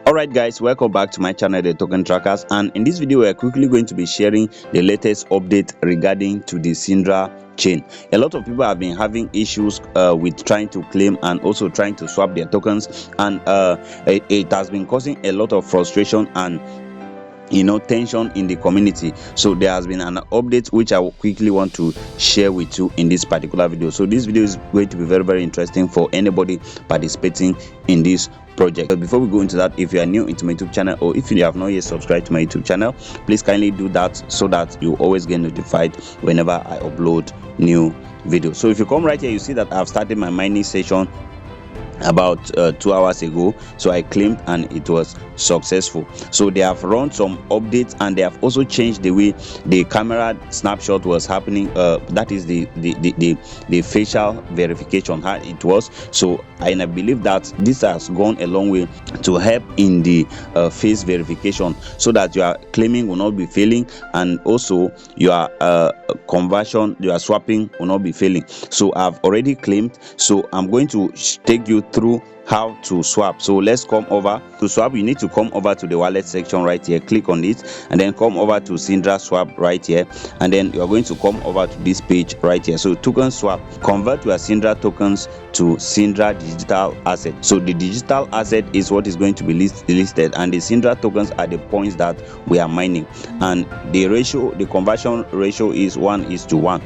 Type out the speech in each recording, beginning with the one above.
Alright guys, welcome back to my channel, the Token Trackers, and in this video we are quickly going to be sharing the latest update regarding to the Sidra chain. A lot of people have been having issues with trying to claim and also trying to swap their tokens, and it has been causing a lot of frustration and tension in the community. So there has been an update which I quickly want to share with you in this particular video. So this video is going to be very interesting for anybody participating in this project. But before we go into that, if you are new into my YouTube channel, or if you have not yet subscribed to my YouTube channel, please kindly do that so that you always get notified whenever I upload new videos. So if you come right here, you see that I've started my mining session about 2 hours ago. So I claimed and it was successful. So they have run some updates and they have also changed the way the camera snapshot was happening, that is the facial verification, how it was. So I believe that this has gone a long way to help in the face verification, so that your claiming will not be failing, and also your conversion, your swapping will not be failing. So I've already claimed, so I'm going to take you through how to swap. So let's come over to swap. You need to come over to the wallet section right here, click on it, and then come over to Sidra swap right here, and then you are going to come over to this page right here. So token swap, convert your Sidra tokens to Sidra digital asset. So the digital asset is what is going to be listed, and the Sidra tokens are the points that we are mining, and the ratio, the conversion ratio is 1:1.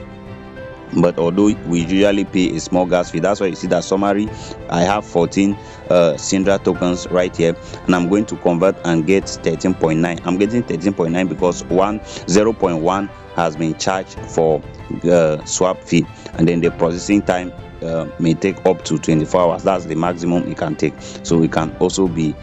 But although we usually pay a small gas fee, that's why you see that summary. I have 14 Sidra tokens right here, and I'm going to convert and get 13.9. I'm getting 13.9 because 0.1 has been charged for swap fee, and then the processing time may take up to 24 hours. That's the maximum it can take. So it can also be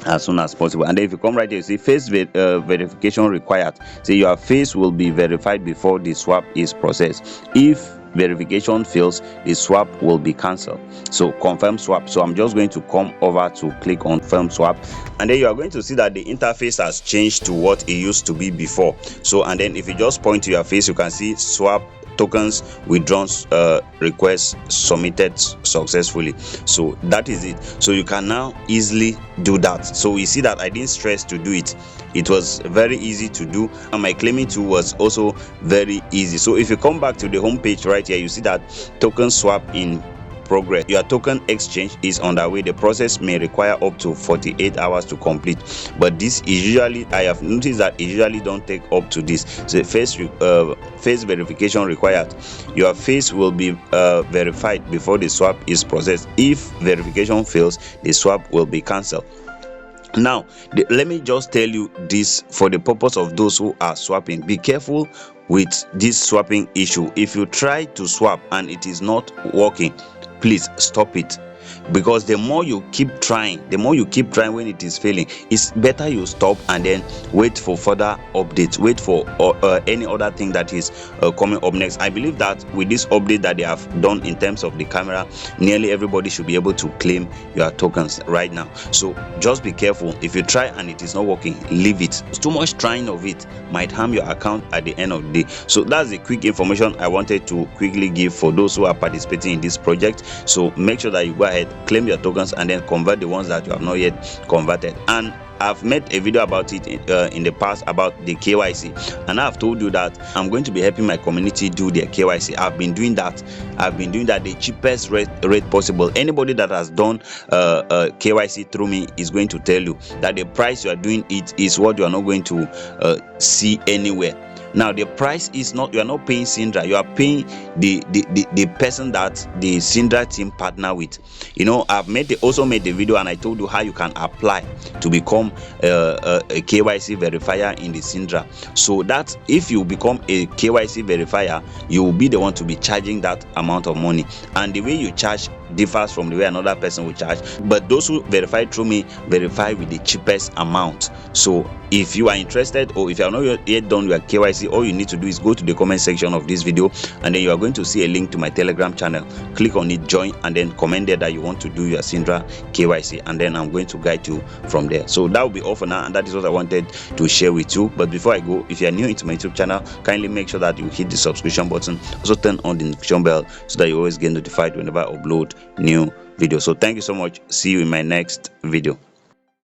as soon as possible. And then if you come right here, you see face verification required. So your face will be verified before the swap is processed. If verification fails, the swap will be cancelled. So confirm swap. So I'm just going to come over to click on confirm swap, and then you are going to see that the interface has changed to what it used to be before. So and then if you just point to your face, you can see swap tokens withdrawn, request submitted successfully. So that is it. So you can now easily do that. So you see that I didn't stress to do it. It was very easy to do, and my claiming tool was also very easy. So if you come back to the home page right here, you see that token swap in progress. Your token exchange is underway. The process may require up to 48 hours to complete, but this is usually, I have noticed that it usually don't take up to this. So face verification required. Your face will be verified before the swap is processed. If verification fails, the swap will be cancelled. Now let me just tell you this for the purpose of those who are swapping. Be careful with this swapping issue. If you try to swap and it is not working, please stop it, because the more you keep trying when it is failing, it's better you stop and then wait for further updates, wait for any other thing that is coming up next. I believe that with this update that they have done in terms of the camera, nearly everybody should be able to claim your tokens right now. So just be careful. If you try and it is not working, leave it. Too much trying of it might harm your account at the end of the day. So that's the quick information I wanted to quickly give for those who are participating in this project. So make sure that you go ahead, claim your tokens, and then convert the ones that you have not yet converted. And I've made a video about it in the past about the KYC, and I've told you that I'm going to be helping my community do their KYC. I've been doing that the cheapest rate possible. Anybody that has done KYC through me is going to tell you that the price you are doing it is what you are not going to see anywhere. Now the price is not, you are not paying Sidra, you are paying the person that the Sidra team partner with. I've also made the video and I told you how you can apply to become a KYC verifier in the Sidra. So that if you become a KYC verifier, you will be the one to be charging that amount of money, and the way you charge differs from the way another person will charge. But those who verify through me verify with the cheapest amount. So if you are interested, or if you have not yet done your KYC, all you need to do is go to the comment section of this video, and then you are going to see a link to my Telegram channel. Click on it, join, and then comment there that you want to do your Sidra KYC, and then I'm going to guide you from there. So that will be all for now, and that is what I wanted to share with you. But before I go, if you are new into my YouTube channel, kindly make sure that you hit the subscription button. Also turn on the notification bell so that you always get notified whenever I upload new videos. So thank you so much. See you in my next video.